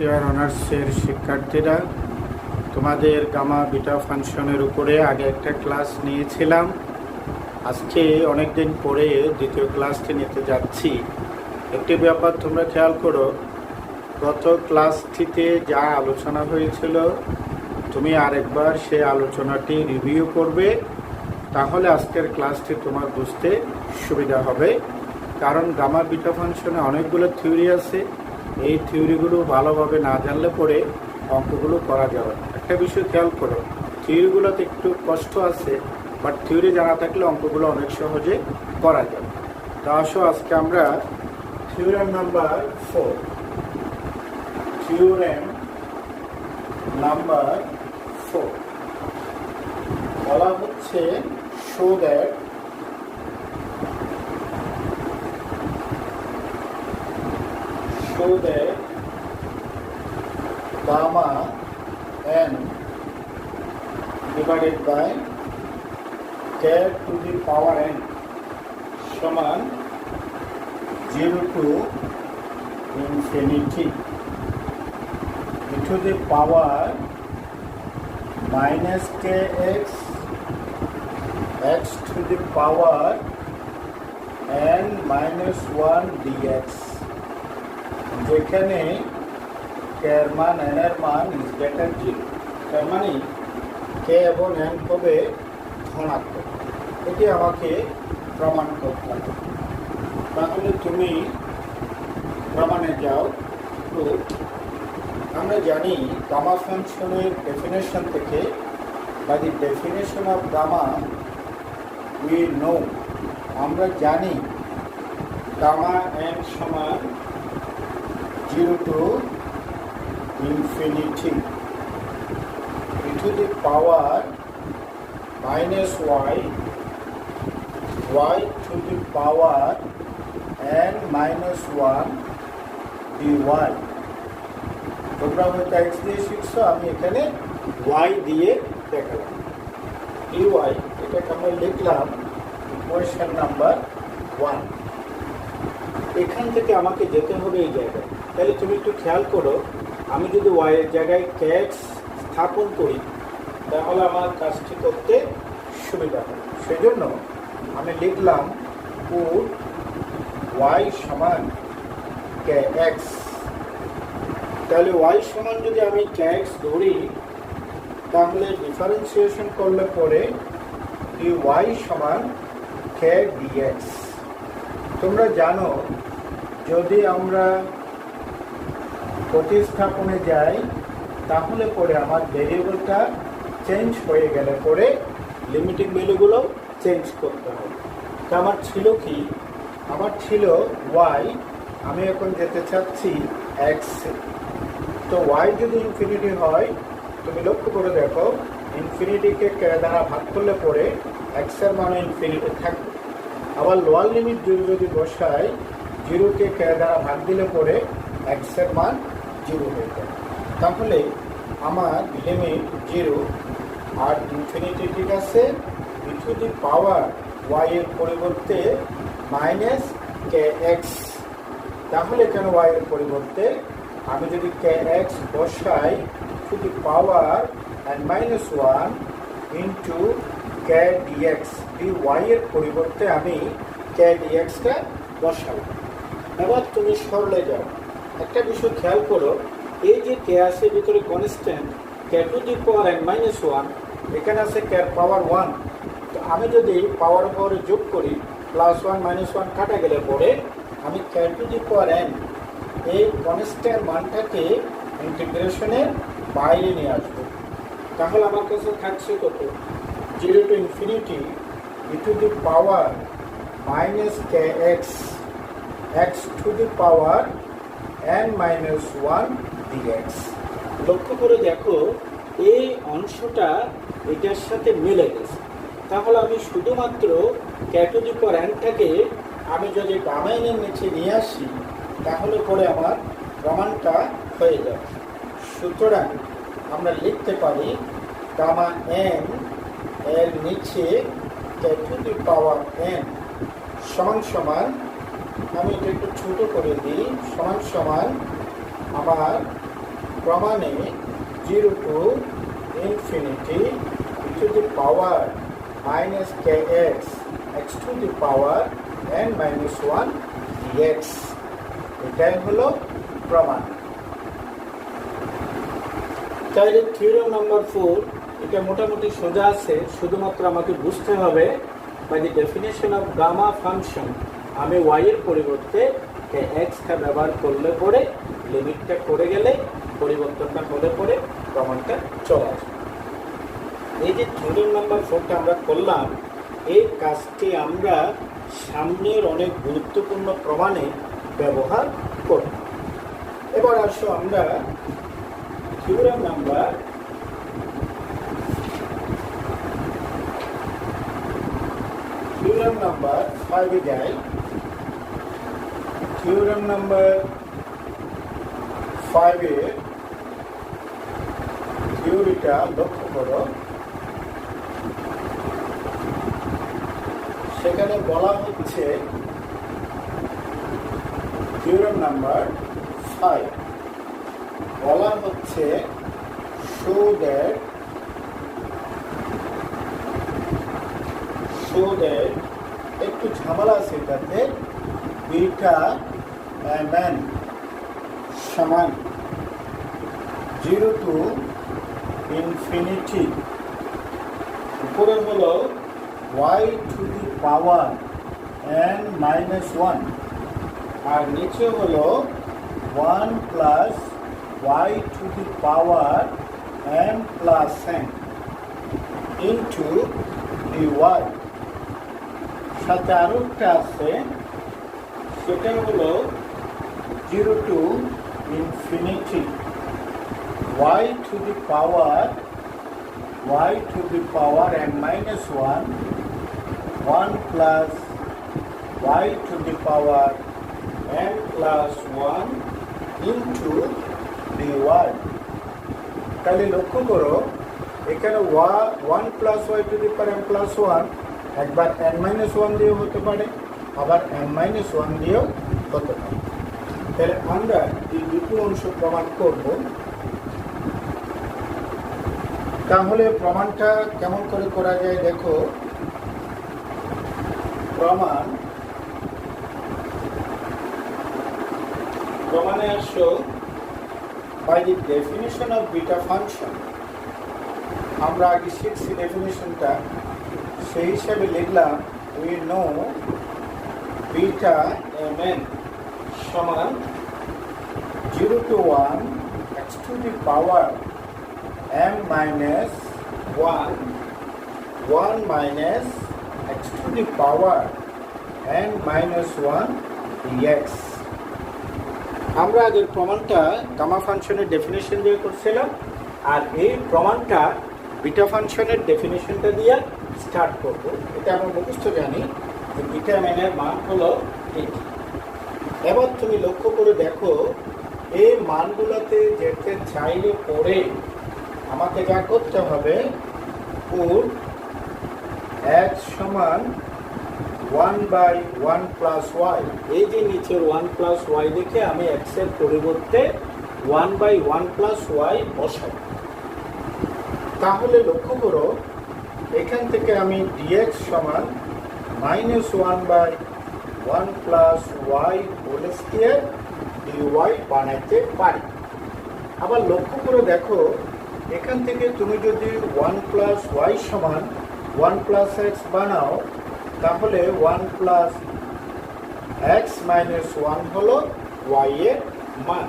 Fourth year অনার্সের শিক্ষার্থীরা, তোমাদের গামা বিটা ফাংশনের উপরে আগে একটা ক্লাস নিয়েছিলাম। আজকে অনেক দিন পরে দ্বিতীয় ক্লাসটি নিতে যাচ্ছি। একটি ব্যাপার তোমরা খেয়াল করো, গত ক্লাসটিতে যা আলোচনা হয়েছিল তুমি আরেকবার সেই আলোচনাটি রিভিউ করবে, তাহলে আজকের ক্লাসটি তোমার বুঝতে সুবিধা হবে। কারণ গামা বিটা ফাংশনে অনেকগুলো থিওরি আছে, এই থিওরিগুলো ভালোভাবে না জানলে পরে অঙ্কগুলো করা যাবে। একটা বিষয় খেয়াল করো, থিওরিগুলোতে একটু কষ্ট আছে, বাট থিওরি জানা থাকলে অঙ্কগুলো অনেক সহজে করা যাবে। তা আসো আজকে আমরা থিওরেম নাম্বার 4, থিওরেম নাম্বার 4 বলা হচ্ছে show that gamma n divided by k to the power n সমান 0 to infinity e to the power minus kx x to the power n minus 1 dx, যেখানে k এর মান n এর মান is greater 0, তার মানে k এবং n হবে ধনাত্মক। এটি আমাকে প্রমাণ করতে হবে। তাহলে তুমি প্রমাণে যাও। তো আমরা জানি গামা ফাংশনের ডেফিনেশন থেকে, বা the definition of gamma we know, আমরা জানি গামা n সমান 0 to infinity e to the power minus y to the power n minus 1 dy। তোমরা হয়তো x দিয়ে শিখছো, আমি এখানে y দিয়ে দেখালাম। dy এটাকে আমরা লিখলাম ইকুয়েশন নাম্বার 1। এখান থেকে আমাকে যেতে হবে এই জায়গায়। তাহলে তুমি একটু খেয়াল করো, আমি যদি y এর জায়গায় kx স্থাপন করি তাহলে আমার কাজটি করতে সুবিধা হবে। সেজন্য আমি লিখলাম পুট y সমান kx। তাহলে y সমান যদি আমি kx ধরি, তাহলে ডিফারেন্সিয়েশন করলে পরে dy সমান k dx। তোমরা জানো যদি আমরা প্রতিস্থাপনে যাই তাহলে পরে আমার ভেরিয়েবলটা চেঞ্জ হয়ে গেলে পরে লিমিটিং ভ্যালুগুলো চেঞ্জ করতে হবে। তা আমার ছিল কি, আমার ছিল y, আমি এখন যেতে চাচ্ছি x। তো y যদি ইনফিনিটি হয়, তুমি লক্ষ্য করে দেখো ইনফিনিটিকে k দ্বারা ভাগ করলে পরে x এর মান ইনফিনিটি থাকবে। আবার লোয়ার লিমিট যদি বসাই, 0কে k দ্বারা ভাগ দিলে পরে x এর মান 0 হয়ে যাবে। তাহলে আমার লিমিট 0 আর ইনফিনিটি ঠিক আছে, e to the power y এর পরিবর্তে মাইনাস kx। তাহলে কেন y এর পরিবর্তে আমি যদি kx বসাই to the power and minus 1 into k dx, dy এর পরিবর্তে আমি k dx-টা বসাবো। এবার তুমি সরলে যাও। একটা বিষয় খেয়াল করো, এই যে k আছে ভিতরে constant k to the power n minus 1, এখানে আছে k এর পাওয়ার 1। তো আমি যদি পাওয়ার পাওয়ারে যোগ করি, প্লাস 1 মাইনাস 1 কাটা গেলে পরে আমি k to the power n এই কনস্ট্যান্ট মানটাকে ইন্টিগ্রেশনের বাইরে নিয়ে আসবো। তাহলে আমার কাছে থাকছে কত, 0 to infinity e to the power minus kx x to the power n minus 1 dx। লক্ষ্য করে দেখো এই অংশটা এটার সাথে মিলে গেছে। তাহলে আমি শুধুমাত্র k to the power n-টাকে আমি যদি গামা n এর নিচে নিয়ে আসি তাহলে পরে আমার প্রমাণটা হয়ে যাবে। সুতরাং আমরা লিখতে পারি গামা n এর নিচে k to the power n সমান সমান, আমি এটা একটু ছোট করে দিই, সমান সমান আমার প্রমাণে 0 to infinity e to the power minus kx x to the power n minus 1 dx এটাই হলো প্রমাণ। তাহলে থিওরেম নাম্বার 4 এটা মোটামুটি সোজা আছে, শুধুমাত্র আমাকে বুঝতে হবে by the definition of gamma function আমি y এর পরিবর্তে x টা ব্যবহার করলে পরে লিমিটটা করে গেলে পরিবর্তনটা হলে পরে প্রমাণটা চলে আসবে। এই যে থিওরেম নাম্বার 4টা আমরা করলাম, এই কাজটি আমরা সামনের অনেক গুরুত্বপূর্ণ প্রমাণে ব্যবহার করব। এবার আসো আমরা থিওরেম নাম্বার 5 এ যাই। থিওরেম নাম্বার 5 এ থিওরিটা লক্ষ্য করো। সেখানে বলা হচ্ছে থিওরেম নাম্বার 5 বলা হচ্ছে show that একটু ঝামেলা আছে এটাতে, বিটা mn সমান 0 to infinity উপরে হলো y to the power n minus 1 আর নিচে হলো 1 plus y to the power n plus n into dy। সাথে আরো একটা আছে, সেটা হলো 0 to infinity y to the power n minus 1 1 plus y to the power n plus 1 into dy। তাহলে লক্ষ্য করো এখানে 1 plus y to the power n plus 1 একবার n minus 1 দিয়েও হতে পারে, আবার n minus 1 দিয়েও হতে পারে। তাহলে আমরা এই দুটো অংশ প্রমাণ করব। তাহলে প্রমাণটা কেমন করে করা যায় দেখো। প্রমাণে আসো by the definition of beta function. আমরা আগে শিখছি ডেফিনিশনটা, সেই হিসাবে লিখলাম উই নো বিটা mn সমান 0 to 1 x to the power m minus 1 1 minus x to the power n minus 1 dx। আমরা আগের প্রমাণটা গামা ফাংশনের ডেফিনেশন দিয়ে করছিলাম, আর এই প্রমাণটা বিটা ফাংশনের ডেফিনেশনটা দিয়ে স্টার্ট করব। এটা আমরা মুখস্থ জানি যে বিটা ম্যানের মান হলো এটি। এবার তুমি লক্ষ্য করে দেখো এই মানগুলোতে যেতে চাইলে পরে আমাকে যা করতে হবে, পুট x সমান 1/1 plus y, এই যে নিচের 1 plus y দেখে আমি x এর পরিবর্তে 1/1 plus y বসাই। তাহলে লক্ষ্য করো এখান থেকে আমি dx সমান -1/1 plus y whole square dy বানাইতে পারি। আবার লক্ষ্য করে দেখো এখান থেকে তুমি যদি 1 plus y সমান 1 plus x বানাও, তাহলে 1 plus x minus 1 হলো y এর মান।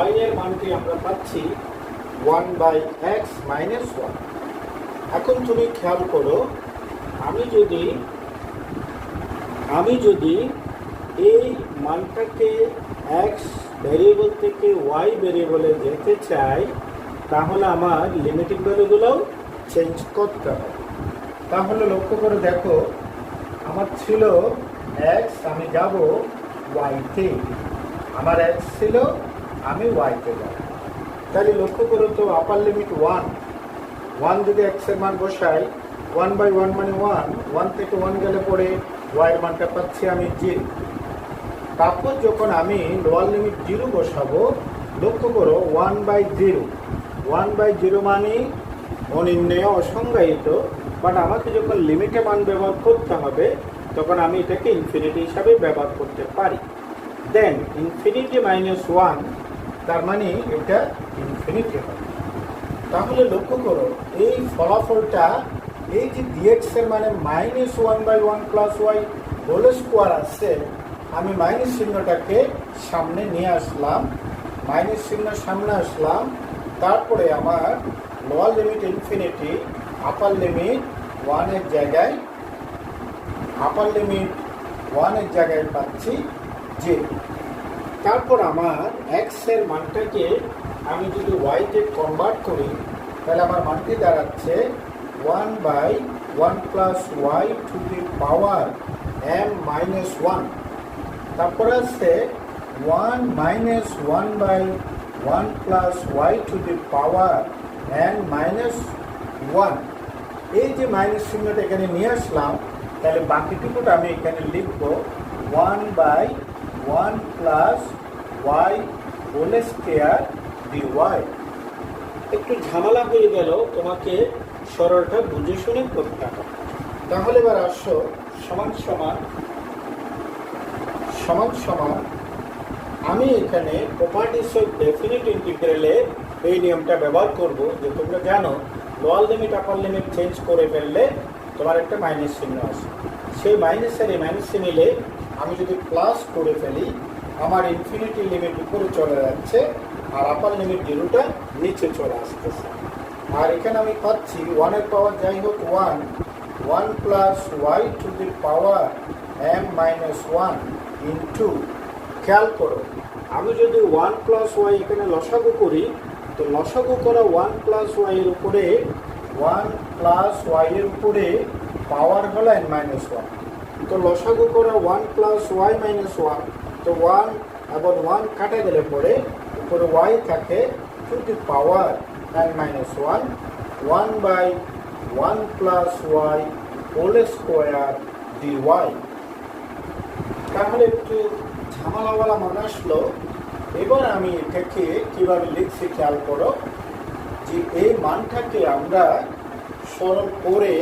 y এর মানটি আমরা পাচ্ছি 1/x minus 1। এখন তুমি খেয়াল করো, আমি যদি এই মানটাকে x ভেরিয়েবল থেকে y ভেরিয়েবলে যেতে চাই, তাহলে আমার লিমিটিং ভ্যালুগুলোও চেঞ্জ করতে হবে। তাহলে লক্ষ্য করে দেখো আমার ছিল x, আমি যাব y তে, আমার x ছিল, আমি y তে যাব। তাহলে লক্ষ্য করো তো আপার লিমিট 1 যদি x এর মান বসাই 1/1 মানে 1 থেকে 1 গেলে পরে y এর মানটা পাচ্ছি আমি 0। তারপর যখন আমি লোয়ার লিমিট 0 বসাবো লক্ষ্য করো 1/0 মানে অনির্ণেয় অসংজ্ঞায়িত, বাট আমাকে যখন লিমিটে মান ব্যবহার করতে হবে তখন আমি এটাকে ইনফিনিটি হিসাবে ব্যবহার করতে পারি। দেন ইনফিনিটি -1, তার মানে এটা ইনফিনিটি হবে। তাহলে লক্ষ্য করো এই ফলাফলটা, এই যে ডিএক্স এর মানে -1/1 + y হোল স্কোয়ার আসছে, আমি মাইনাস চিহ্নটাকে সামনে নিয়ে আসলাম, মাইনাস চিহ্ন সামনে আসলাম, তারপরে আমার লোয়ার লিমিট ইনফিনিটি, আপার লিমিট 1 এর জায়গায় পাচ্ছি যে। তারপর আমার এক্স এর মানটাকে আমি যদি ওয়াইতে কনভার্ট করি তাহলে আমার মানটি দাঁড়াচ্ছে 1/1 + y to the power m-1। তারপর আছে 1 - 1/1 + y to the power n-1। এই যে মাইনাস চিহ্নটা এখানে নিয়ে আসলাম, তাহলে বাকিটুকুটা আমি এখানে লিখব 1/1 + y হোল স্কয়ার dy। একটু ঝামেলা হয়ে গেল, তোমাকে সরলটা বুঝে শুনে করতে হবে। তাহলে এবার আসো সমান সমান আমি এখানে প্রপার্টিস অফ ডেফিনিট ইন্টিগ্রালে এই নিয়মটা ব্যবহার করব যে তোমরা জানো lower limit upper limit change করে ফেললে তোমার একটা মাইনাস চিহ্ন আসে, সেই মাইনাসের এই মাইনাস চিহ্নে আমি যদি প্লাস করে ফেলি আমার ইনফিনিটি লিমিট উপরে চলে যাচ্ছে আর আপার লিমিট 0টা নিচে চলে আসতেছে। আর এখানে আমি পাচ্ছি 1 এর পাওয়ার যাই হোক 1 + y to the power m-1 into, খেয়াল করো আমি যদি 1 + y এখানে লসাগু করি, তো লসাগু করা 1 + y এর উপরে 1 + y এর উপরে পাওয়ার হলো n-1, তো লসাগু করা 1 + y - 1, তো 1 এবং 1 কাটা গেলে পরে উপরে y থাকে to the power n-1, 1/1 + y whole square dy। তাহলে একটু ঝামেলাওয়ালা মনে আসলো। এবার আমি এটাকে কিভাবে লিখছি খেয়াল করো, যে এই মানটাকে আমরা সরল করে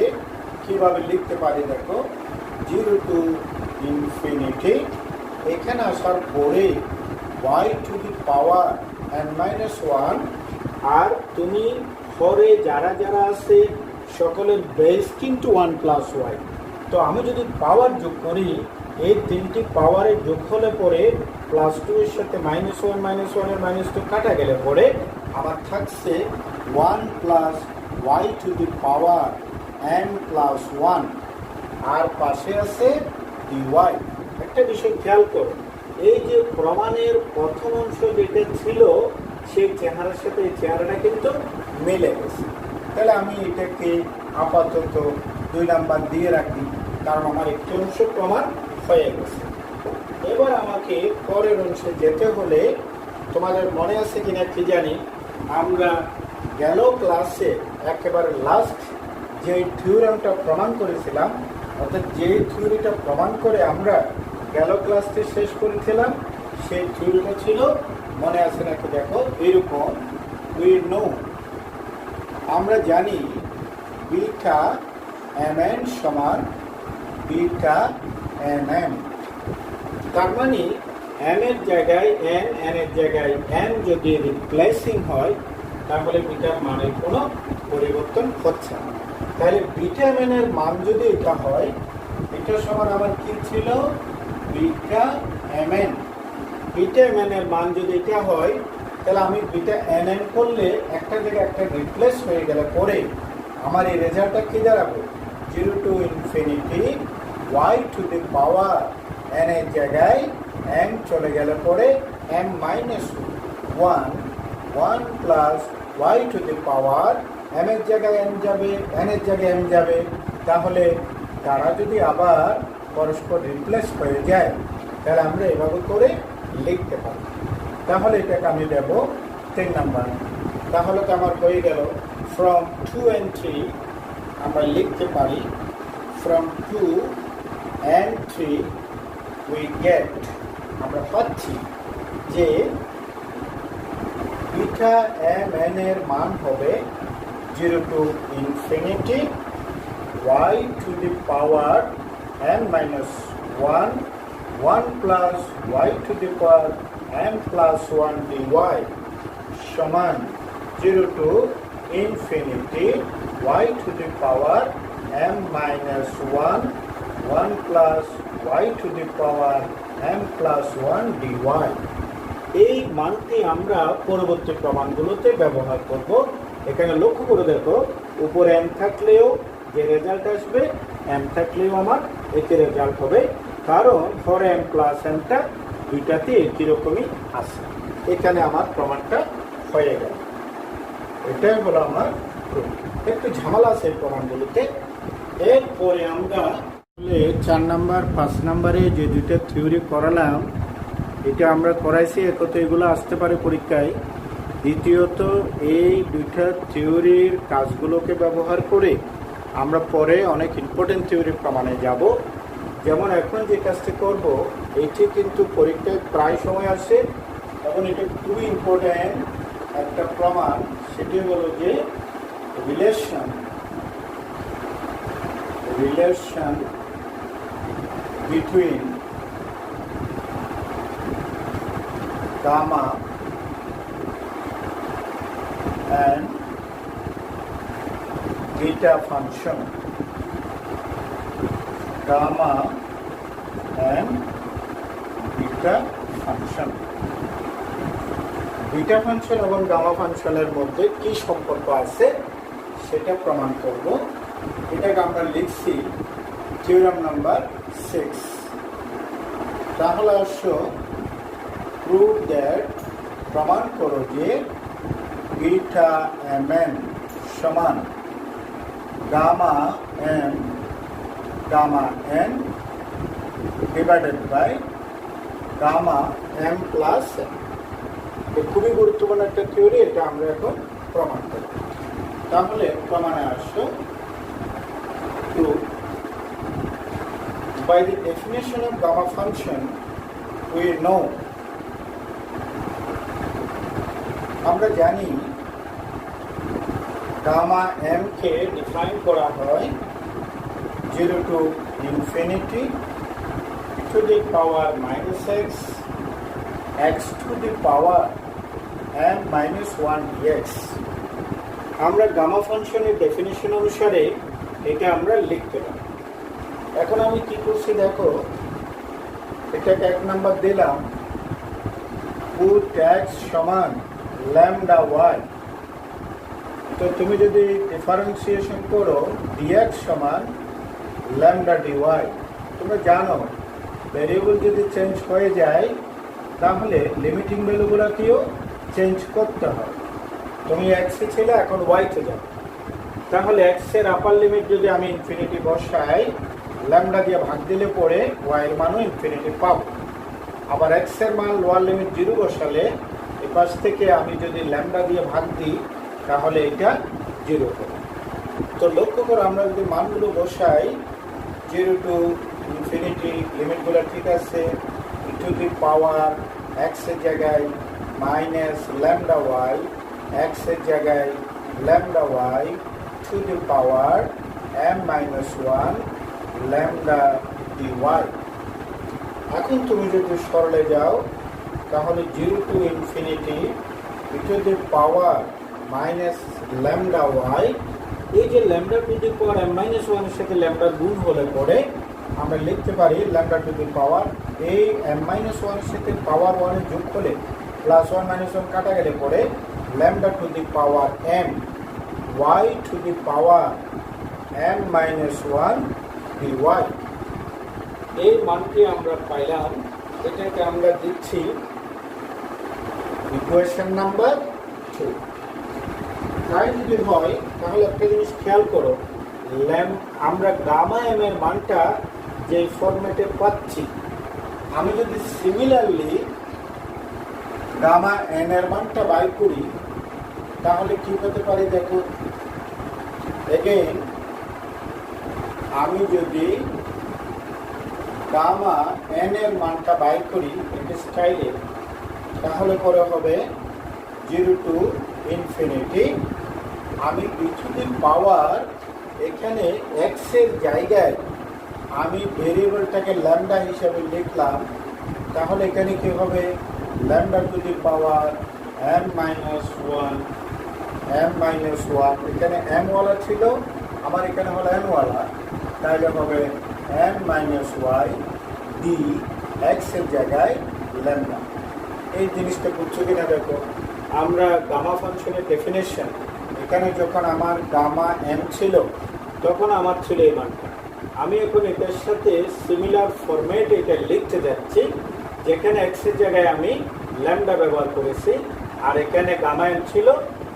কিভাবে লিখতে পারি। দেখো 0 টু ইনফিনিটি, এখানে আসার পরে y to the power n-1, আর তুমি পরে যারা আছে সকলের বেস কিন্তু 1 + y। তো আমি যদি পাওয়ার যোগ করি, এই তিনটি পাওয়ারের যোগ হলে পরে +2 এর সাথে -1 এর -2 কাটা গেলে পরে আমার থাকছে 1 + y to the power n+1, আর পাশে আছে dy। একটা বিষয় খেয়াল করো, এই যে প্রমাণের প্রথম অংশ যেটা ছিল সেই চেহারার সাথে এই চেহারাটা কিন্তু মিলে গেছে। তাহলে আমি এটাকে আপাতত 2 নাম্বার দিয়ে রাখি, কারণ আমার একটি অংশ প্রমাণ হয়ে গেছে। এবার আমাকে পরের অংশে যেতে হলে, তোমাদের মনে আছে কিনা কি জানি, আমরা গেল ক্লাসে একেবারে লাস্ট যে থিওরামটা প্রমাণ করেছিলাম, অর্থাৎ যে থিওরিটা প্রমাণ করে আমরা গেল ক্লাসটি শেষ করেছিলাম, সেই থিওরিটা ছিল, মনে আছে নাকি দেখো এরকম, আমরা জানি বিটা mn সমান বিটা nm, তার মানে m এর জায়গায় n, n এর জায়গায় m যদি রিপ্লেসিং হয় তাহলে বিটার মানের কোনো পরিবর্তন হচ্ছে না। তাহলে বিটা mn এর মান যদি এটা হয়, এটা সমান আমার কি ছিল বিটা mn। বিটা mn এর মান যদি এটা হয়, তাহলে আমি বিটা nn করলে একটা জায়গায় একটা রিপ্লেস হয়ে গেলে পরে আমার এই রেজাল্টটা কি দাঁড়াবে 0 to infinity y to the power n এর জায়গায় m চলে গেলে পরে m-1 1 + y to the power m এর জায়গায় n যাবে, n এর জায়গায় m যাবে, তাহলে তারা যদি আবার পরস্পর রিপ্লেস হয়ে যায় তাহলে আমরা এভাবে করে লিখতে পারি। তাহলে এটাকে আমি দেব 3 নাম্বার। তাহলে তো আমার হয়ে গেল from 2 and 3 আমরা লিখতে পারি from 2 and 3 we get, আমরা পাচ্ছি যে বিটা এম এন এর মান হবে 0 to infinity y to the power n minus 1 1 plus y to the power n plus 1 dy সমান 0 to infinity y to the power m minus 1 1 plus y to the power m plus 1 dy। এই মানটি আমরা পরবর্তী প্রমাণগুলোতে ব্যবহার করব। এখানে লক্ষ্য করে দেখো, উপরে m থাকলেও যে রেজাল্ট আসবে, m থাকলেও আমার একই রেজাল্ট হবে, কারণ ফর m প্লাস mটা দুইটাতে একই রকমই আছে। এখানে আমার প্রমাণটা হয়ে গেল। এটাই হলো আমার প্রুফ। একটু ঝামেলা আছে এই প্রমাণগুলোতে। এরপরে আমরা 4 নাম্বার 5 নাম্বারে যে দুইটা থিওরি করালাম, এটা আমরা করাইছি, একত এগুলো আসতে পারে পরীক্ষায়। দ্বিতীয়ত এই দুইটা থিওরির কাজগুলোকে ব্যবহার করে আমরা পরে অনেক ইম্পর্টেন্ট থিওরি প্রমাণে যাব। যেমন এখন যে কাজটি করব, এটি কিন্তু পরীক্ষায় প্রায় সময় আসে এবং এটা খুবই ইম্পর্টেন্ট একটা প্রমাণ। সেটি হলো যে relation between gamma and beta function, gamma and beta function। Beta function এবং গামা ফাংশনের মধ্যে কি সম্পর্ক আছে সেটা প্রমাণ করব। এটাকে আমরা লিখছি থিওরাম নাম্বার 6। তাহলে আসো prove that, প্রমাণ করো যে বিটা এম এন সমান gamma N divided by gamma M plus N. খুবই গুরুত্বপূর্ণ একটা থিওরি, এটা আমরা এখন প্রমাণ করব। তাহলে প্রমাণে আসো, to by the definition of gamma function we know, আমরা জানি গামা এম কে ডিফাইন করা হয় 0 to infinity to the power minus x to the power m minus 1 dx। আমরা গামা ফাংশনের ডেফিনিশন অনুসারে এটা আমরা লিখতে পারি। এখন আমি কি করছি দেখো, এটাকে 1 নাম্বার দিলাম, পুট x সমান ল্যামডা ওয়াই। তো তুমি যদি ডিফারেন্সিয়েশন করো dx সমান ল্যামডা ডিওয়াই, তোমরা জানো ভেরিয়েবল যদি চেঞ্জ হয়ে যায় তাহলে লিমিটিং ভ্যালুগুলোকেও চেঞ্জ করতে হয়। তুমি এক্সে ছিলে, এখন ওয়াইতে যাও, তাহলে এক্সের আপার লিমিট যদি আমি ইনফিনিটি বসাই, ল্যামডা দিয়ে ভাগ দিলে পরে ওয়াইয়ের মানও ইনফিনিটি পাবো। আবার এক্সের মান লোয়ার লিমিট 0 বসালে এপাশ থেকে আমি যদি ল্যামডা দিয়ে ভাগ দিই তাহলে এটা 0 হবে। তো লক্ষ্য করো, আমরা যদি মানগুলো বসাই 0 to ইনফিনিটি, লিমিটগুলো ঠিক আছে, টু দি পাওয়ার এক্সের জায়গায় মাইনাস ল্যামডা ওয়াই, এক্সের জায়গায় lambda Y to the power M minus 1 lambda D Y. এখন তুমি যদি সরলে যাও তাহলে 0 to infinity to the power minus lambda Y, এই যে lambda to the power M minus 1 এর সাথে ল্যামডা গুণ হলে পরে আমরা লিখতে পারি ল্যামডা টু দি পাওয়ার, এই এম মাইনাস 1 এর সাথে পাওয়ার 1 এর যোগ হলে প্লাস 1 মাইনাস 1 কাটা গেলে পরে lambda to the power M Y to the power M minus 1 D Y. এই মানটি আমরা পাইলাম, এটাকে আমরা দিচ্ছি ইকুয়েশন নাম্বার 2। তাই যদি হয় তাহলে একটা জিনিস খেয়াল করো, আমরা গামা এম এর মানটা যে ফরম্যাটে পাচ্ছি, আমি যদি সিমিলারলি গামা এন এর মানটা বাই করি তাহলে কি হতে পারে দেখো। এগেইন আমি যদি গামা এন এর মানটা বাই করি এটা স্টাইলে, তাহলে পরে হবে 0 টু ইনফিনিটি। আমি e টু দি পাওয়ার এখানে x এর জায়গায় আমি ভেরিয়েবলটাকে ল্যামডা হিসাবে লিখলাম, তাহলে এখানে কি হবে? Lambda to the power m minus one, এখানে m ওয়ালা ছিল, আমার এখানে হলো n ওয়ালা, তাহলে হবে m minus Y D X এর জায়গায় ল্যামডা। এই জিনিসটা বুঝছো কিনা দেখো। আমরা গামা ফাংশনের ডেফিনেশন, এখানে যখন আমার গামা m ছিল তখন আমার ছিল এই মানটা। আমি এখন এটার সাথে সিমিলার ফরম্যাটে এটা লিখতে যাচ্ছি, যেখানে এক্স এর জায়গায় আমি ল্যামডা ব্যবহার করেছি, আর এখানে গামা m ছিল,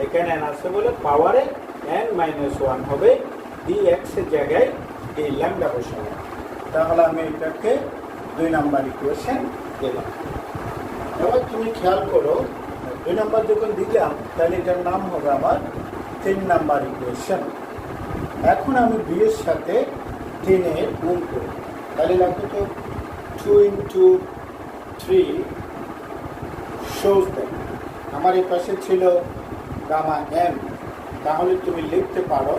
এখানে n আছে বলে পাওয়ারে n মাইনাস ওয়ান হবে, ডি এক্স এর জায়গায় এই ল্যামডা বসাবো। তাহলে আমি এটাকে 2 নাম্বার ইকুয়েশন দিলাম। এবার তুমি খেয়াল করো, 2 নাম্বার যখন দিলাম তাহলে এটার নাম হবে আমার 3 নাম্বার ইকুয়েশন। এখন আমি 2 এর সাথে 10 এর গুণ করি, তাহলে লাগবে তো 2 ইন্টু 3 shows that আমার এই পাশে ছিল গামা m, তাহলে তুমি লিখতে পারো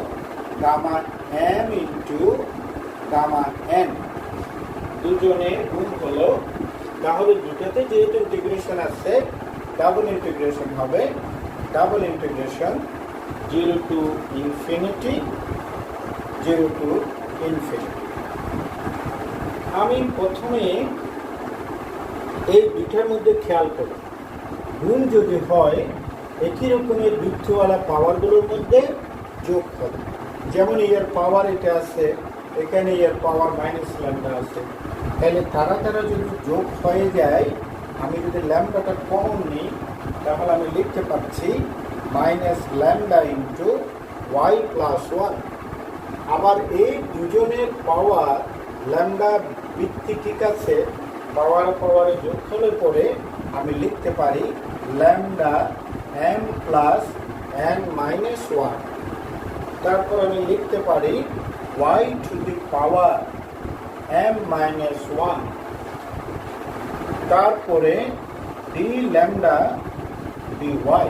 gamma m into gamma n, দুজনে গুণ হলো, তাহলে দুটাতে যেহেতু ইন্টিগ্রেশন আছে ডাবল ইন্টিগ্রেশন হবে, double integration 0 to infinity, 0 to infinity. আমি প্রথমে এই দুটার মধ্যে খেয়াল করি, গুণ যদি হয় একই রকমের বৃত্তওয়ালা পাওয়ারগুলোর মধ্যে যোগ হবে। যেমন এর পাওয়ার এটা আছে, এখানে এর পাওয়ার মাইনাস ল্যামডা আছে, তাহলে তারা যদি যোগ হয়ে যায়, আমি যদি ল্যামডাটা কমন নিই তাহলে আমি লিখতে পারছি minus lambda into Y plus one. আবার এই দুজনের পাওয়ার ল্যামডা বৃত্তি ঠিক আছে, পাওয়ারে যোগ হলে পরে আমি লিখতে পারি lambda m plus n minus one. তারপর আমি লিখতে পারি y to the power m minus one, তারপরে ডি ল্যামডা ডি ওয়াই।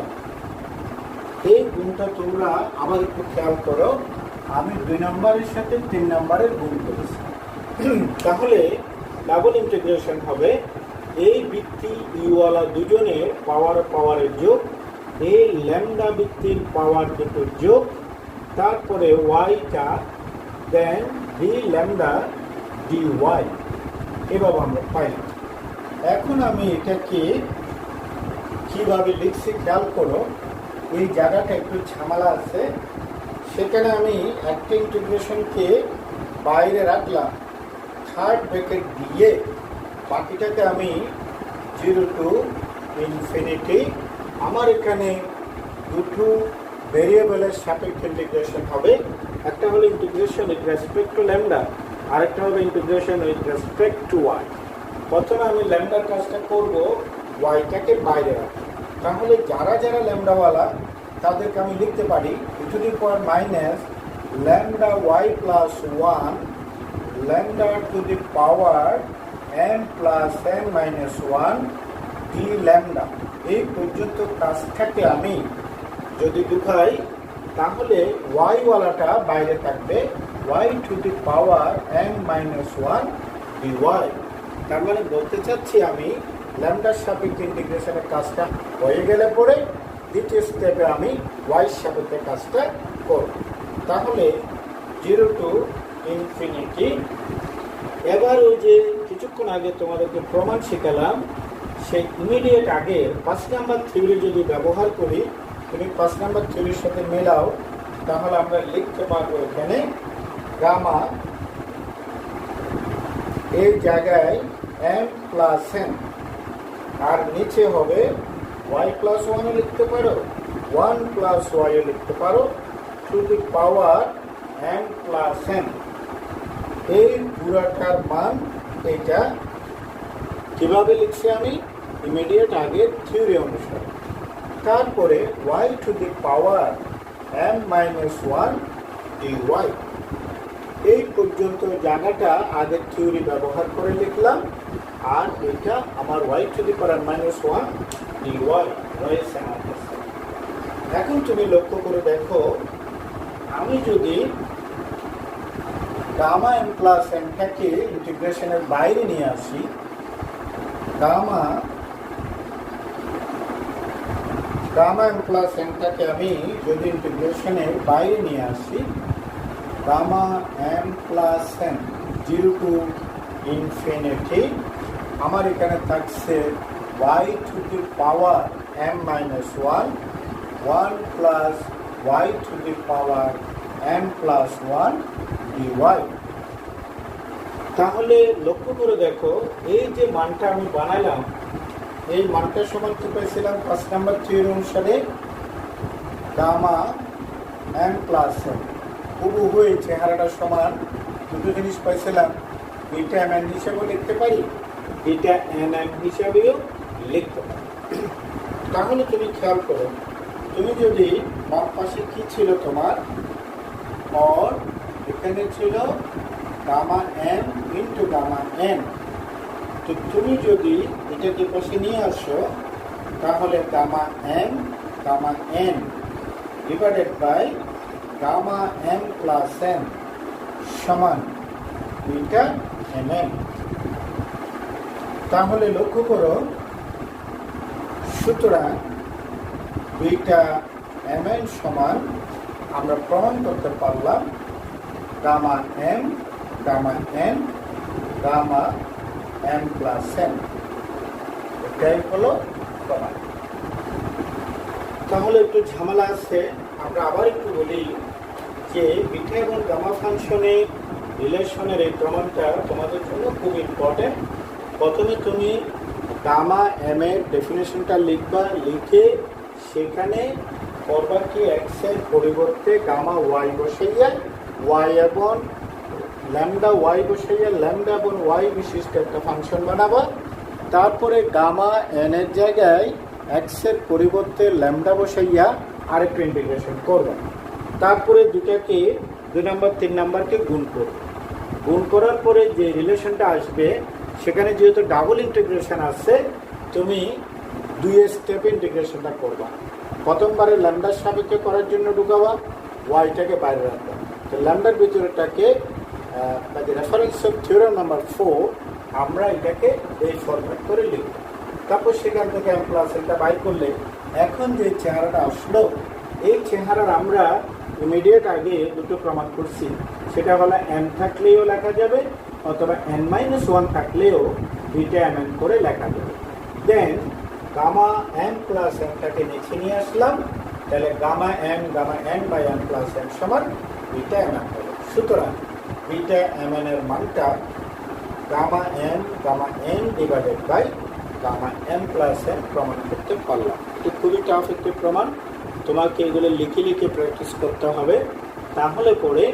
এই গুণটা তোমরা আবার একটু খেয়াল করো, আমি 2 নম্বরের সাথে 3 নম্বরের গুণ করেছি, তাহলে ডাবল ইন্টিগ্রেশন হবে এই বৃত্তি ইওয়ালা দুজনের পাওয়ারের যোগ, এই ল্যামডা বৃত্তির পাওয়ার দুটোর যোগ, তারপরে ওয়াইটা দেন ডি ল্যামডা ডি ওয়াই। এভাবে আমরা পাইলাম। এখন আমি এটাকে কিভাবে লিখছি খেয়াল করো, এই জায়গাটা একটু ঝামেলা আছে, সেখানে আমি একটা ইন্টিগ্রেশনকে বাইরে রাখলাম, থার্ড ব্র্যাকেট দিয়ে বাকিটাকে আমি 0 টু ইনফিনিটি। আমার এখানে দুটো ভেরিয়েবলের সাপেক্ষে ইন্টিগ্রেশন হবে, একটা হলো integration with respect to lambda, আরেকটা হবে integration with respect to Y. প্রথমে আমি ল্যামডার কাজটা করব, ওয়াইটাকে বাইরে রাখবো। তাহলে যারা ল্যামডাওয়ালা তাদেরকে আমি লিখতে পারি e to the power minus lambda Y plus one, lambda to the power m plus n minus one D lambda. এই পর্যন্ত কাজটাকে আমি যদি ঢুকাই তাহলে ওয়াইওয়ালাটা বাইরে থাকবে, y to the power m minus one D Y. তার মানে বলতে চাচ্ছি আমি ল্যামডার সাপেক্ষে ইন্টিগ্রেশনের কাজটা হয়ে গেলে পরে দ্বিতীয় স্টেপে আমি ওয়াই সাপেক্ষে কাজটা করব। তাহলে 0 টু ইনফিনিটি। এবার ওই যে কিছুক্ষণ আগে তোমাদেরকে প্রমাণ শেখালাম, সেই ইমিডিয়েট আগে 5 নাম্বার থিওরি যদি ব্যবহার করি, তুমি 5 নাম্বার থিওরির সাথে মেলাও, তাহলে আমরা লিখতে পারবো এখানে গামা এই জায়গায় m প্লাস n, আর নিচে হবে y প্লাস ওয়ানও লিখতে পারো, 1 প্লাস ওয়াইও লিখতে পারো, two the power m plus n। এই পুরাটার মান এটা কিভাবে লিখছি আমি ইমিডিয়েট আগের থিওরি অনুসারে। তারপরে y to the power m minus one D Y. এই পর্যন্ত জায়গাটা আগের থিওরি ব্যবহার করে লিখলাম, আর এটা আমার y to the power minus one D Y. রয়েছে আমার কাছে। এখন তুমি লক্ষ্য করে দেখো, আমি যদি গামা এম প্লাস এমটাকে ইন্টিগ্রেশনের বাইরে নিয়ে আসি, গামা এম প্লাস এমটাকে আমি যদি ইন্টিগ্রেশনের বাইরে নিয়ে আসি, gamma M plus M 0 to infinity, আমার এখানে থাকছে y to the power m minus 1, 1 plus y to the power m plus 1 dy। তাহলে লক্ষ্য করে দেখো, এই যে মানটা আমি বানালাম, এই মানটা সমান কি পাইছিলাম 5 নম্বর থিওরি অনুসারে, গামা এম প্লাস এম হুবহু এই চেহারাটা সমান দুটো জিনিস পাইছিলাম, বিটা এম এন হিসাবেও লিখতে পারি, বিটা এন এম হিসাবেও লিখতে পারি। তাহলে তুমি খেয়াল করো, তুমি যদি বাম পাশে কি ছিল তোমার, और এখানে ছিল gamma M into gamma N, তো তুমি যদি এটাকে পাশে নিয়ে আসো, তাহলে gamma M gamma N divided by gamma M plus N সমান বিটা এম এন। তাহলে লক্ষ্য করো, সুতরাং বিটা এম এন সমান আমরা প্রমাণ করতে পারলাম gamma M gamma N gamma M plus N, এটাই হলো প্রমাণ। তাহলে একটু ঝামেলা আছে, আমরা আবার একটু বলি যে বিটা এবং গামা ফাংশনের রিলেশনের এই প্রমাণটা তোমাদের জন্য খুব ইম্পর্টেন্ট। প্রথমে তুমি গামা এম এর ডেফিনেশনটা লিখবা, লিখে সেখানে করবা কি এক্স এর পরিবর্তে গামা ওয়াই বসাইয়া, ওয়াই এবং ল্যামডা ওয়াই বসাইয়া ল্যামডা এবং ওয়াই বিশিষ্ট একটা ফাংশন বানাবা। তারপরে গামা এন এর জায়গায় এক্স এর পরিবর্তে ল্যামডা বসাইয়া আরেকটু ইন্টিগ্রেশন করবা। তারপরে দুটাকে 2 নম্বর 3 নম্বরকে গুণ করবে। গুণ করার পরে যে রিলেশনটা আসবে, সেখানে যেহেতু ডাবল ইন্টিগ্রেশন আছে, তুমি 2 স্টেপে ইন্টিগ্রেশনটা করবা। প্রথমবারে ল্যামডার সাপেক্ষে করার জন্য ঢুকাবা, ওয়াইটাকে বাইরে রাখবা। তো ল্যামডার ভিতরেটাকে by the reference of theorem number 4 আমরা এটাকে এই ফরম্যাট করে লিখব। তারপর সেখান থেকে এম প্লাস এটা বাই করলে এখন যে চেহারাটা আসলো, এই চেহারার আমরা ইমিডিয়েট আগে দুটো প্রমাণ করছি, সেটা হলো এন থাকলেও লেখা যাবে অথবা n - 1 থাকলেও বিটা এম এন করে লেখা যাবে। দেন গামা এম প্লাস এমটাকে নিচে নিয়ে আসলাম, তাহলে gamma N by M plus M সমান বিটা এম এন হবে। সুতরাং বিটা এম এন এর মানটা gamma N divided by gamma M plus M প্রমাণ করতে পারলাম। এটি খুবই টাফ একটি প্রমাণ, তোমাকে এগুলো লিখে লিখে প্র্যাকটিস করতে হবে, তাহলে পরে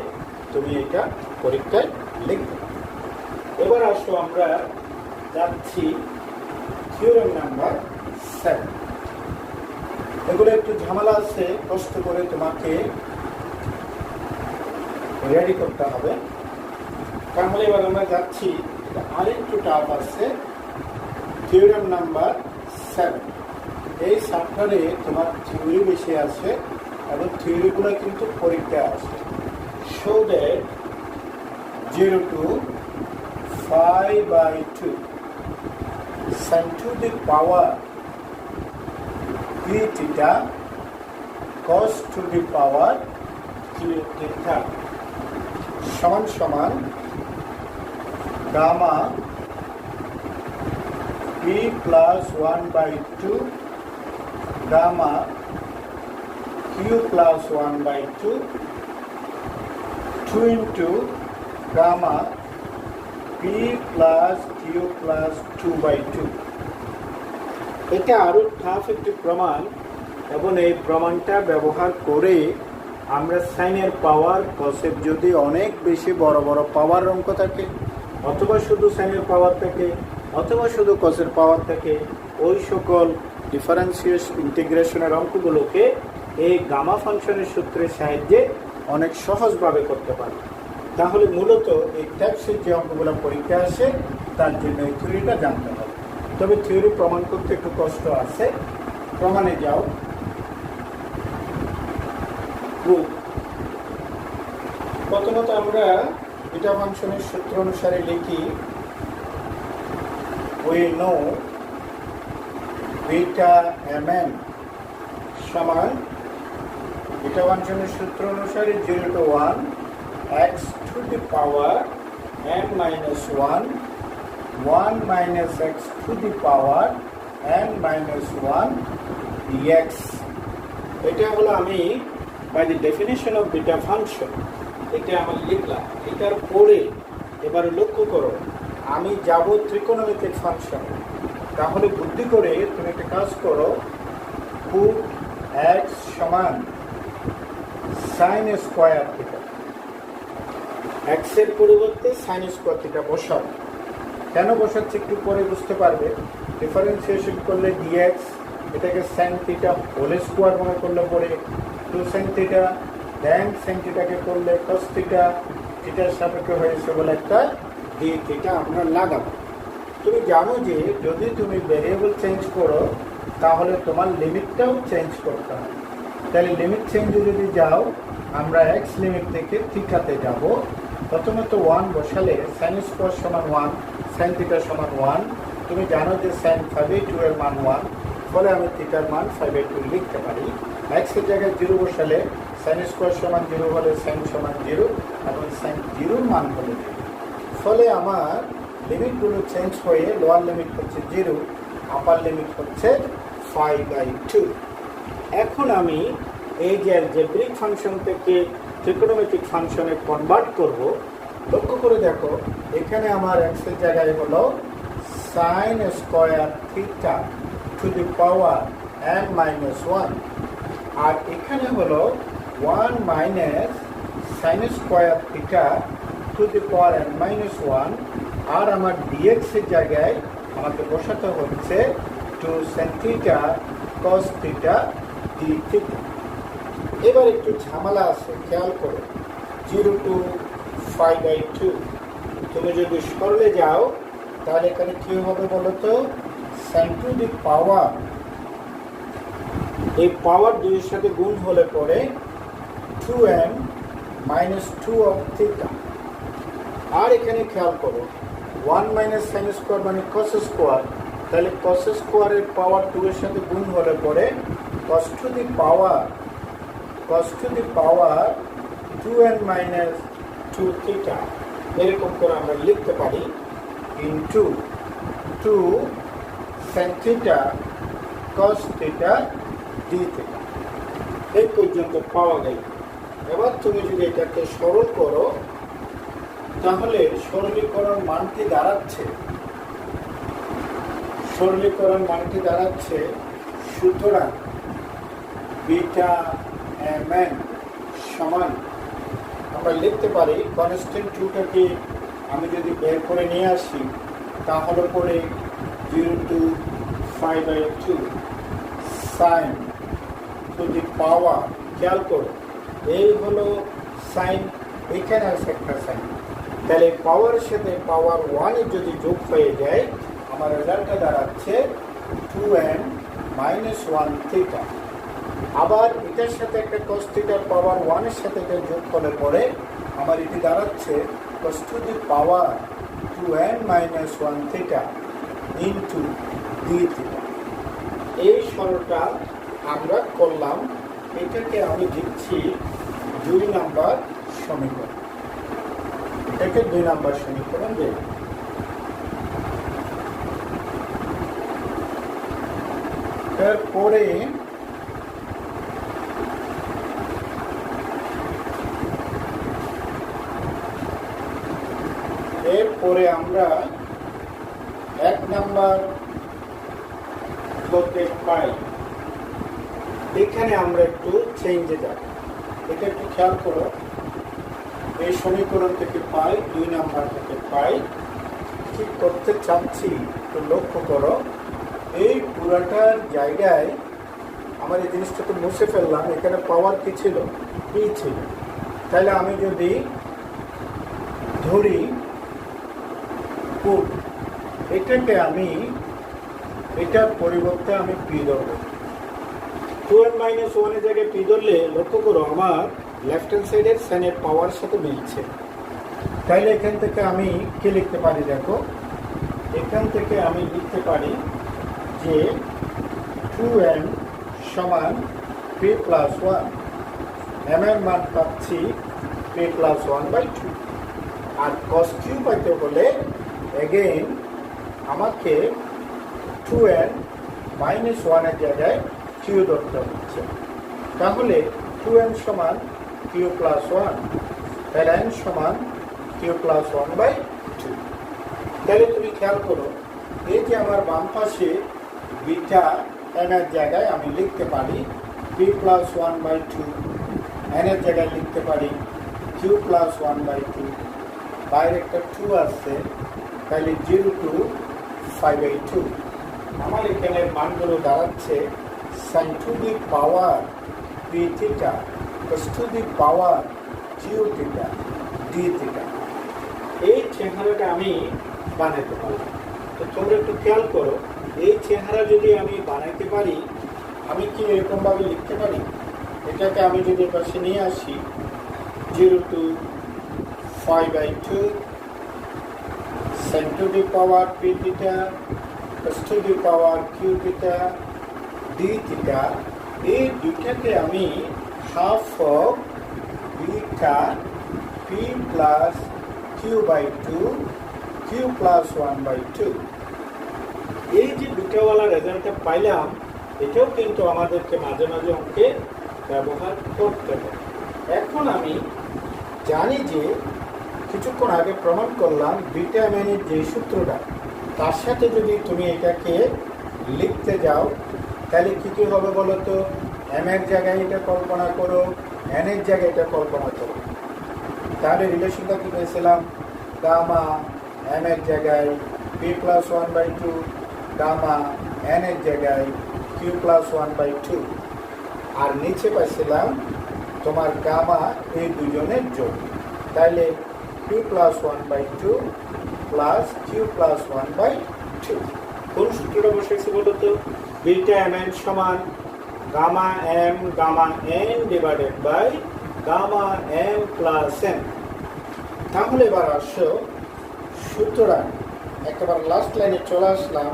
তুমি এটা পরীক্ষায় লিখবে। এবার আসো আমরা যাচ্ছি থিওরেম নাম্বার 7। এগুলো একটু ঝামেলা আছে, কষ্ট করে তোমাকে রেডি করতে হবে। তাহলে এবার আমরা যাচ্ছি, আরেকটু টাফ আছে, থিওরেম নাম্বার 7। এই চ্যাপ্টারে তোমার থিওরি বেশি আছে এবং থিওরিগুলো কিন্তু পরীক্ষায় আসে। Show that 0 to 5/2 sin to the power p theta cos to the power q theta সমান সমান gamma p plus 1/2 gamma q plus 1/2 2 into gamma p plus q plus 2/2। এটা আরো টাফ একটি প্রমাণ এবং এই প্রমাণটা ব্যবহার করে আমরা সাইনের পাওয়ার কসের যদি অনেক বেশি বড় বড় পাওয়ার অঙ্ক থাকে, অথবা শুধু সাইনের পাওয়ার থাকে, অথবা শুধু কসের পাওয়ার থাকে, ওই সকল ডিফারেন্সিয়েশন ইন্টিগ্রেশনের অঙ্কগুলোকে এই গামা ফাংশনের সূত্রের সাহায্যে অনেক সহজভাবে করতে পারি। তাহলে মূলত এই টাইপসের যে অঙ্কগুলো পরীক্ষা আসে, তার জন্য এই থিওরিটা জানতে হবে। তবে থিওরি প্রমাণ করতে একটু কষ্ট আছে, প্রমাণে যাও। প্রুফ। প্রথমত আমরা বিটা ফাংশনের সূত্র অনুসারে লিখি, we know বিটা mn সমান বিটা ফাংশনের সূত্র অনুসারে 0 to 1 x to the power n minus 1 1 minus x to the power n minus 1 dx। এটা হলো আমি by the definition of beta function এটা আমি লিখলাম। এটার পরে এবারে লক্ষ্য করো, আমি যাব ত্রিকোণমিতিক ফাংশন। তাহলে বুদ্ধি করে তুমি একটা কাজ করো, পুট x সমান sin স্কয়ার থিটা, x এর পরিবর্তে sin স্কয়ার থিটা বসাও। কেন বসাচ্ছি একটু পরে বুঝতে পারবে। ডিফারেন্সিয়েশন করলে dx, এটাকে sin থিটা হোল স্কয়ার মনে করলে পরে 2 sin থিটা, দেন sin থিটাকে করলে cos থিটা, থিটার সাপেক্ষে হয়েছে বলে একটা d থিটা আমরা লাগাবো। তুমি জানো যে যদি তুমি ভেরিয়েবল চেঞ্জ করো তাহলে তোমার লিমিটটাও চেঞ্জ করতে হবে। তাহলে লিমিট চেঞ্জে যদি যাও, আমরা x লিমিট থেকে থিটাতে যাব। প্রথমত 1 বসালে sin স্কয়ার সমান 1, sin থিটা সমান 1। তুমি জানো যে sin 5/2 এর মান 1, ফলে আমি থিটার মান 5/2 লিখতে পারি। x এর জায়গায় 0 বসালে sin স্কয়ার সমান 0 হলে sin সমান 0 এবং sin 0 এর মান হলো 0। ফলে আমার লিমিটগুলো চেঞ্জ হয়ে লোয়ার লিমিট হচ্ছে 0, আপার লিমিট হচ্ছে 5/2। এখন আমি এই যে অ্যালজেব্রিক ফাংশন থেকে ত্রিকোণমিতিক ফাংশনে কনভার্ট করব। লক্ষ্য করে দেখো, এখানে আমার x এর জায়গায় হলো sin square theta two the power n minus 1, আর এখানে হলো 1 minus sin square theta two the power n minus 1, আর আমার dx এর জায়গায় আমাকে বসাতে হচ্ছে 2 sin theta cos theta d theta. এবার একটু ঝামেলা আছে, খেয়াল করো। 0 to 5/2 তুমি যদি সরলে যাও তাহলে এখানে কি হবে বলো তো, sin টু দি পাওয়ার, এই পাওয়ার 2 এর সাথে গুণ হলে পরে 2n minus 2 of theta। আর এখানে খেয়াল করো 1 minus sin স্কয়ার মানে cos স্কয়ার, তাহলে cos স্কয়ারের পাওয়ার 2 এর সাথে গুণ হলে পরে cos to the power 2n minus 2 theta। এরকম করে আমরা লিখতে পারি into 2 sin theta cos theta d theta। এই পর্যন্ত পাওয়া গেল। এবার তুমি যদি এটাকে সরল করো তাহলে সরলীকরণ মানটি দাঁড়াচ্ছে সুতরাং বিটা mn সমান আমরা লিখতে পারি কনস্ট্যান্ট 2টাকে আমি যদি বের করে নিয়ে আসি তাহলে পরে 0 to 5/2 sin টু দি পাওয়ার, খেয়াল করো এই হলো সাইন, এখানে আছে একটা সাইন, তাহলে পাওয়ারের সাথে পাওয়ার 1 যদি যোগ হয়ে যায় আমার রেজাল্টটা দাঁড়াচ্ছে 2n minus 1 থিটা। আবার এটার সাথে একটা cos থিটার পাওয়ার 1 এর সাথে এটা যোগ করলে পরে আমার এটি দাঁড়াচ্ছে cos to the power 2n minus 1 theta into d theta. এই সরলটা আমরা করলাম, এটাকে আমি দিচ্ছি 2 নাম্বার সমীকরণ। এটাকে 2 নাম্বার সমীকরণ দেব। তারপরে আমরা 1 নাম্বার করতে পাই। এখানে আমরা একটু চেঞ্জে যাব, এটা একটু খেয়াল করো। এই সমীকরণ থেকে পাই, 2 নাম্বার থেকে পাই, ঠিক করতে চাচ্ছি তো লক্ষ্য করো। এই পুরাটার জায়গায় আমার এই জিনিসটা তো মুছে ফেললাম, এখানে পাওয়ার কি ছিল, পি ছিল। তাহলে আমি যদি ধরি এটাকে আমি এটার পরিবর্তে আমি পি ধরব, 2n মাইনাস ওয়ানের জায়গায় পি ধরলে লক্ষ্য করো আমার লেফট হ্যান্ড সাইডের সাইনের পাওয়ার সাথে মিলছে। তাইলে এখান থেকে আমি কি লিখতে পারি দেখো, এখান থেকে আমি লিখতে পারি যে 2n সমান পি প্লাস ওয়ান, এম এর মান পাচ্ছি P plus one by two. আর কস কিউ পাইতে হলে এগেইন আমাকে 2n মাইনাস ওয়ানের জায়গায় কিউ ধরতে হচ্ছে। তাহলে 2n সমান কিউ প্লাস ওয়ান, তাহলে n সমান Q plus one by two. তাহলে তুমি খেয়াল করো, এই যে আমার বাম পাশে বিটা n এর জায়গায় আমি লিখতে পারি P plus one by two, n এর জায়গায় লিখতে পারি Q plus one by two, বাইরে একটা 2 আসছে, তাহলে 0 to 5/2। আমার এখানে মানগুলো দাঁড়াচ্ছে sin to the power p theta plus to the power q theta d theta। এই চেহারাটা আমি বানাইতে পারি। তো তোমরা একটু খেয়াল করো, এই চেহারা যদি আমি বানাইতে পারি, আমি কি এরকমভাবে লিখতে পারি, এটাকে আমি যদি পাশে নিয়ে আসি 0 to 5/2 sin to the power p theta plus to the power q theta d theta, এই দুইটাকে আমি half of beta p plus Q by two Q plus one by two. এই যে বিটাওয়ালা রেজাল্টটা পাইলাম, এটাও কিন্তু আমাদেরকে মাঝে মাঝে অঙ্কে ব্যবহার করতে হবে। এখন আমি জানি যে কিছুক্ষণ আগে প্রমাণ করলাম বিটা এর যে সূত্রটা, তার সাথে যদি তুমি এটাকে লিখতে যাও তাহলে কী কী হবে বলো তো? এম এর জায়গায় এটা কল্পনা করো, এন এর জায়গায় এটা কল্পনা করো। তাহলে রিলেশনটা কী পেয়েছিলাম? গামা এম এর জায়গায় P plus one by two, gamma N এর জায়গায় Q plus one by two, আর নিচে পাইছিলাম তোমার গামা এই দুজনের যোগ। তাইলে P plus one by two plus Q plus one by two. কোন সূত্রটা বসেছে বলো তো? বিটা এম এন সমান gamma M gamma N divided by gamma M plus N. তাহলে এবার আসো সুতরাং একেবারে লাস্ট লাইনে চলে আসলাম,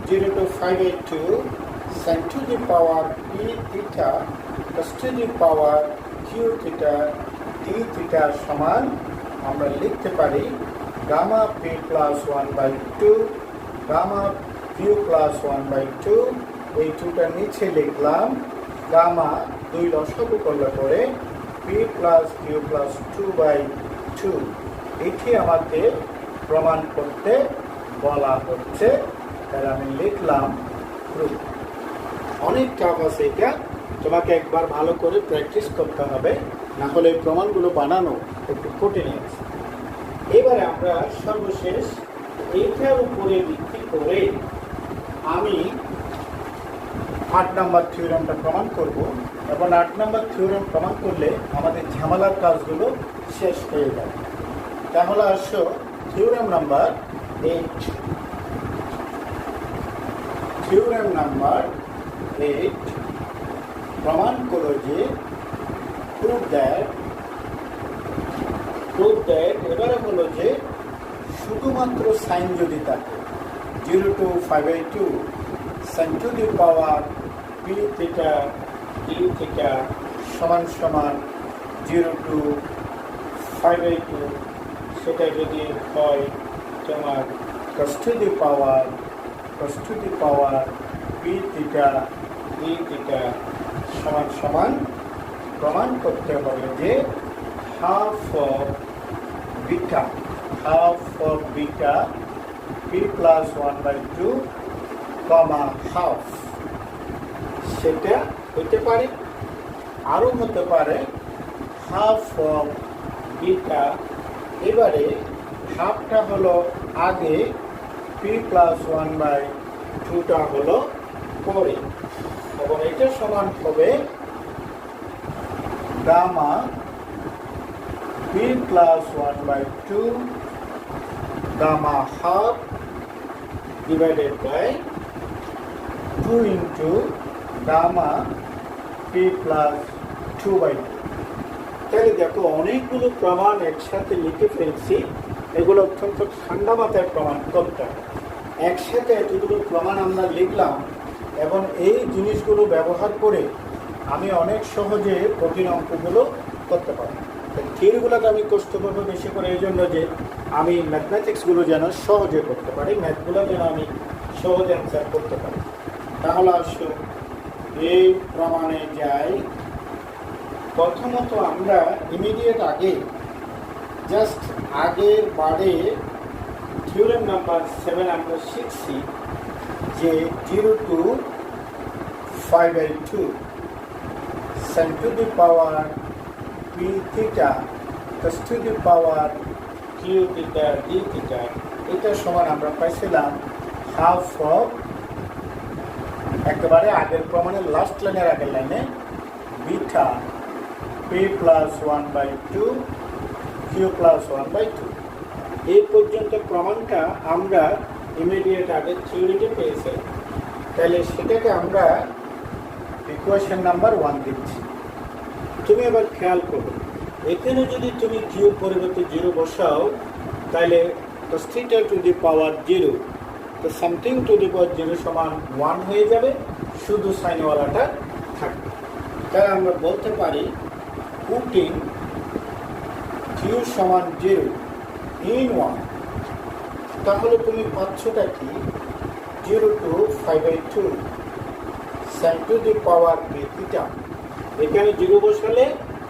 0 to 5/2 sin to the power p theta plus to the power q theta d theta সমান আমরা লিখতে পারি gamma p plus one by two gamma Q plus one by two. এই টুটার নিচে লিখলাম গামা দুই লসাগু করলে পরে P plus Q plus two by two. এটি আমাকে প্রমাণ করতে বলা হচ্ছে, তাহলে আমি লিখলাম প্রুফ। অনেক টাফ আছে এটা, তোমাকে একবার ভালো করে প্র্যাকটিস করতে হবে, না হলে এই প্রমাণগুলো বানানো একটু কঠিন আছে। এবারে আমরা সর্বশেষ এইটার উপরে ভিত্তি করে আমি 8 নম্বর থিওরেমটা প্রমাণ করব, এবং 8 নম্বর থিওরেম প্রমাণ করলে আমাদের ঝামেলার কাজগুলো শেষ হয়ে যাবে। তাহলে আসো থিওরেম নাম্বার 8। থিওরেম নাম্বার 8 প্রমাণ করো যে প্রুভ দ্যাট এবারে হলো যে শুধুমাত্র সাইন যদি থাকে 0 to 5/2 sin to the power p theta d theta সমান সমান 0 to 5/2, সেটা যদি হয় তোমার cos to the power p theta d theta সমান সমান প্রমাণ করতে হবে যে half of beta p plus 1/2 comma half, সেটা হতে পারে, আরও হতে পারে half of beta। এবারে হাফটা হলো আগে, p plus 1/2টা হলো পরে, এবং এটা সমান হবে gamma p plus 1/2 gamma half divided by 2 into gamma P plus 2/2। তাহলে দেখো অনেকগুলো প্রমাণ একসাথে লিখে ফেলছি, এগুলো অত্যন্ত ঠান্ডা মাথায় প্রমাণ করতে হবে। একসাথে এতগুলো প্রমাণ আমরা লিখলাম এবং এই জিনিসগুলো ব্যবহার করে আমি অনেক সহজে কঠিন অঙ্কগুলো করতে পারি। থিওরিগুলোকে আমি কষ্ট করবো বেশি করে এই জন্য যে আমি ম্যাথমেটিক্সগুলো যেন সহজে করতে পারি, ম্যাথগুলো যেন আমি সহজ অ্যান্সার করতে পারি। তাহলে আসো এই প্রমাণে যাই। প্রথমত আমরা ইমিডিয়েট আগে জাস্ট আগের বারে থিওরেম নাম্বার 7 আমরা শিখছি যে 0 to 5/2 sin to the power p theta cos to the power q theta d theta, এটা সমান আমরা পাইছিলাম হাফ অফ, একেবারে আগের প্রমাণের লাস্ট লাইনের আগের লাইনে, beta p plus 1/2 q plus 1/2। এই পর্যন্ত প্রমাণটা আমরা ইমিডিয়েট আগে থিওরিতে পেয়েছি। তাহলে সেটাকে আমরা ইকুয়েশন নাম্বার 1 দিচ্ছি। তুমি এবার খেয়াল করো, এখানে যদি তুমি কিউ পরিবর্তে 0 বসাও তাহলে cos theta টু দি পাওয়ার 0, তো সামথিং টু দি পাওয়ার 0 সমান 1 হয়ে যাবে, শুধু সাইনওয়ালাটা থাকবে। তাই আমরা বলতে পারি পুটিং কিউ সমান 0 in 1, তাহলে তুমি পাচ্ছটা কি 0 to 5/2 sin to the power p theta। এখানে 0 বসালে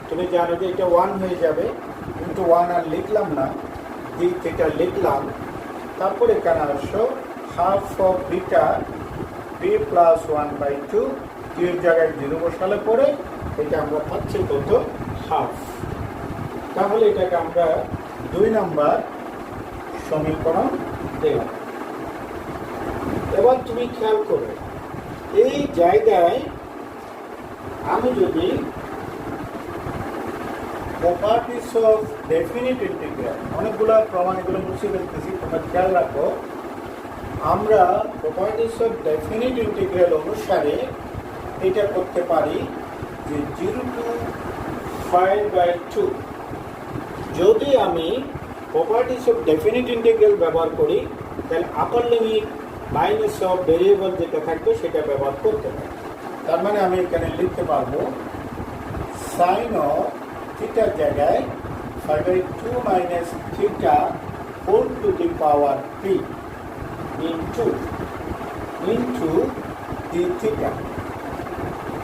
তুমি জানো যে এটা 1 হয়ে যাবে, কিন্তু 1 আর লিখলাম না, d theta লিখলাম। তারপরে এখানে আসো half of beta p plus 1/2, কিউর জায়গায় 0 বসালে পরে এটা আমরা পাচ্ছি কত, হাফ। তাহলে এটাকে আমরা 2 নম্বর সমীকরণ দিলাম। এবার তুমি খেয়াল করো, এই জায়গায় আমি যদি প্রপার্টিস অফ ডেফিনিট ইন্টিগ্রাল, অনেকগুলো প্রমাণ এগুলো মুছে ফেলতেছি, তোমরা খেয়াল রাখো, আমরা প্রপার্টিস অফ ডেফিনিট ইন্টিগ্রাল অনুসারে এটা করতে পারি যে 0 to 5/2। যদি আমি প্রপার্টিস অফ ডেফিনিট ইন্টিগ্রাল ব্যবহার করি তাহলে আপার লিমিট মাইনাস অফ ভেরিয়েবল যেটা থাকবে সেটা ব্যবহার করতে পারি। তার মানে আমি এখানে লিখতে পারবো সাইন অফ থিটার জায়গায় 5/2 minus theta whole to the power p into d theta,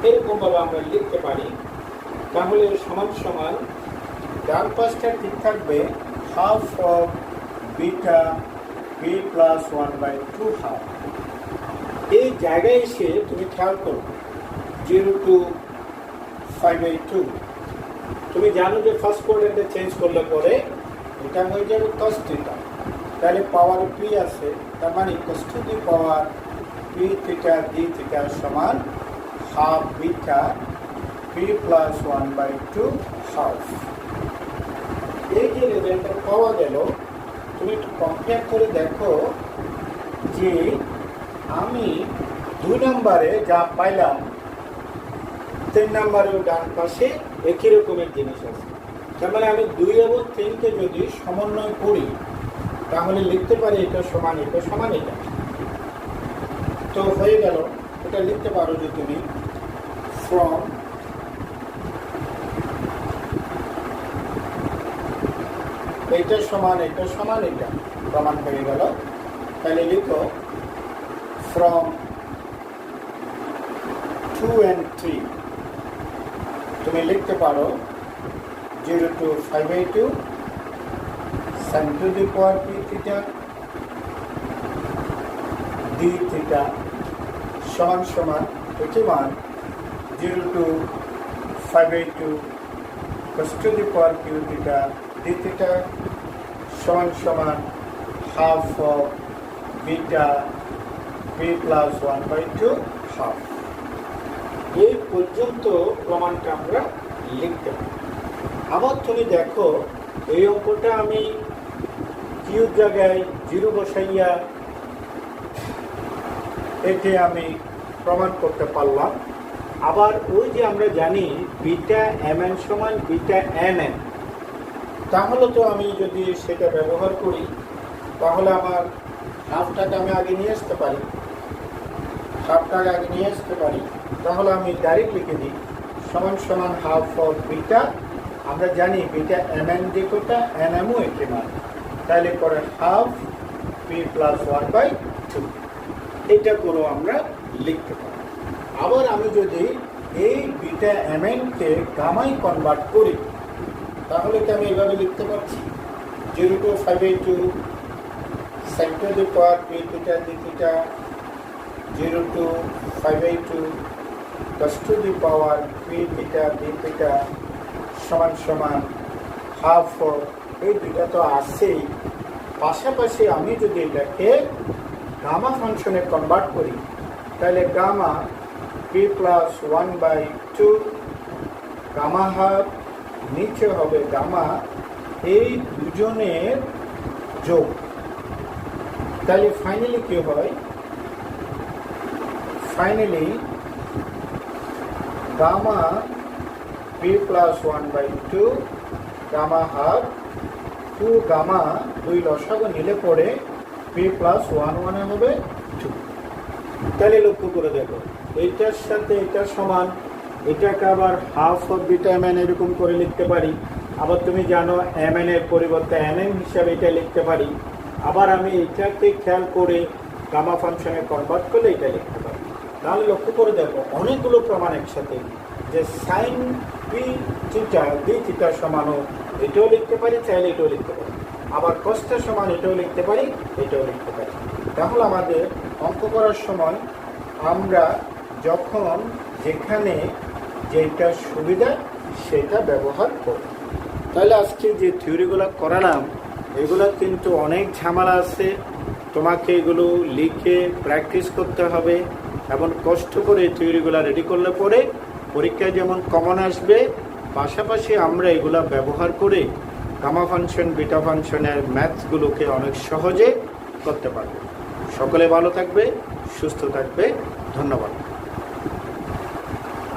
এরকমভাবে আমরা লিখতে পারি। তাহলে সমান সমান ডান পাশটা ঠিক থাকবে half of beta p plus 1/2 half. এই জায়গায় এসে তুমি খেয়াল করো 0 to 5/2, তুমি জানো যে ফার্স্ট কোয়াড্রেন্টে চেঞ্জ করলে পরে এটা হয়ে যাবে cos থিটা, তাহলে পাওয়ার p আছে, তার মানে cos to the power p theta d theta সমান half beta p plus 1/2 half. এই যে রেজাল্টটা পাওয়া গেল, তুমি একটু কম্পেয়ার করে দেখো যে আমি 2 নম্বরে যা পাইলাম 3 নম্বরেও ডান পাশে একই রকমের জিনিস আছে। তার মানে আমি 2 এবং 3কে যদি সমন্বয় করি তাহলে লিখতে পারি এটা সমান এটা সমান এটা, তো হয়ে গেল। এটা লিখতে পারো যে তুমি ফ্রম এটা সমান এটা সমান এটা প্রমাণ হয়ে গেল। তাহলে লিখো ফ্রম 2 and 3 তুমি লিখতে পারো 0 to 5/2 sin to the power p theta d theta সমান সমান একই মান 0 to 5/2 cos to the power q theta d theta সমান সমান half of beta p plus 1/2 half. এই পর্যন্ত প্রমাণটা আমরা লিখতে পারি। আবার তুমি দেখো এই অঙ্কটা আমি কিউর জায়গায় 0 বসাইয়া এটি আমি প্রমাণ করতে পারলাম আবার ওই যে আমরা জানি বিটা mn সমান বিটা mn, তাহলে তো আমি যদি সেটা ব্যবহার করি তাহলে আমার হাফটাকে আমি আগে নিয়ে আসতে পারি, তাহলে আমি ডাইরেক্ট লিখে দিই সমান সমান হাফ অফ বিটা। আমরা জানি বিটা mn যে কোটা nmও একটি মান, তাহলে পরে হাফ পি প্লাস 1/2 এটা করে আমরা লিখতে পারি। আবার আমি যদি এই বিটা mn কে গামায় কনভার্ট করি তাহলে কি আমি এভাবে লিখতে পারছি 0 to 5/2 sin to the power p theta d theta 0 to 5/2 cos to the power p theta d theta সমান সমান হাফ। এই দুইটা তো আসছেই, পাশাপাশি আমি যদি এটাকে গামা ফাংশনে কনভার্ট করি তাহলে gamma P plus 1/2 gamma half, নিচে হবে গামা এই দুজনের যোগ। তাহলে ফাইনালি কি হয়, gamma P plus 1/2 gamma half 2 gamma 2 লসাগু নিলে পরে পি প্লাস 1 হবে 2। তাহলে লক্ষ্য করে দেখো এইটার সাথে এটা সমান, এটাকে আবার হাফ অফ বিটা mn এরকম করে লিখতে পারি। আবার তুমি জানো mn এর পরিবর্তে nm হিসাবে এটা লিখতে পারি। আবার আমি এটাকে খেয়াল করে গামা ফাংশনে কনভার্ট করলে এটা লিখতে পারি। তাহলে লক্ষ্য করে দেখো অনেকগুলো প্রমাণ একসাথে, যে sine P theta D theta সমানও এটাও লিখতে পারি, চাইলে এটাও লিখতে পারি। আবার কসটা সমান এটাও লিখতে পারি, এটাও লিখতে পারি। তাহলে আমাদের অঙ্ক করার সময় আমরা যখন যেখানে যেটা সুবিধা সেটা ব্যবহার করি। তাহলে আজকে যে থিওরিগুলো করালাম এগুলো কিন্তু অনেক ঝামেলা আছে, তোমাকে এগুলো লিখে প্র্যাকটিস করতে হবে এবং কষ্ট করে থিওরিগুলো রেডি করলে পরে পরীক্ষায় যেমন কমন আসবে, পাশাপাশি আমরা এগুলো ব্যবহার করে গামা ফাংশন বিটা ফাংশনের ম্যাথসগুলোকে অনেক সহজে করতে পারবে। সকলে ভালো থাকবে, সুস্থ থাকবে, ধন্যবাদ।